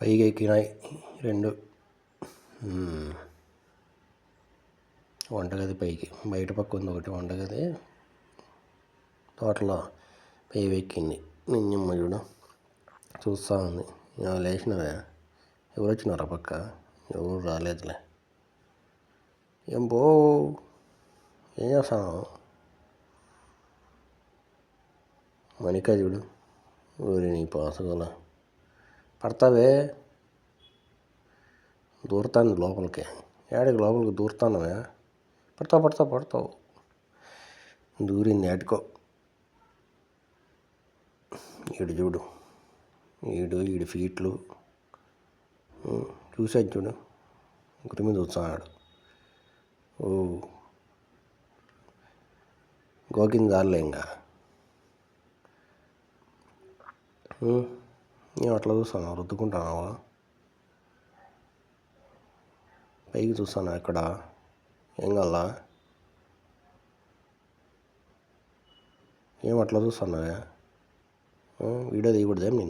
పైకి ఎక్కినాయి రెండు. వంటగది పైకి, బయట పక్క ఉంది ఒకటి వంటగది. తోటలో పైకి ఎక్కింది. నిన్నమ్మ చూడు చూస్తూ ఉంది. లేచినవే, ఎవరు వచ్చినారా పక్క? ఎవరు రాలేదులే. ఏం బో, ఏం చేస్తాను? మణిక చూడు, ఊరి నీ పాసగల పడతావే, దూరుతాను లోపలికి. ఏడికి లోపలికి దూరుతానవే? పడతావు. దూరింది ఏడుకో. చూడు, ఈడు ఫీట్లు చూసాడు చూడు, గురి మీద చూస్తున్నాడు. గోకింది జాలే ఇంకా. ఏం అట్లా చూస్తున్నావు? రుద్దుకుంటున్నావా? పైకి చూస్తాను ఎక్కడ? ఏం కావాలా? ఏం అట్లా చూస్తున్నావే? వీడియో తీయకూడదేం నిన్న?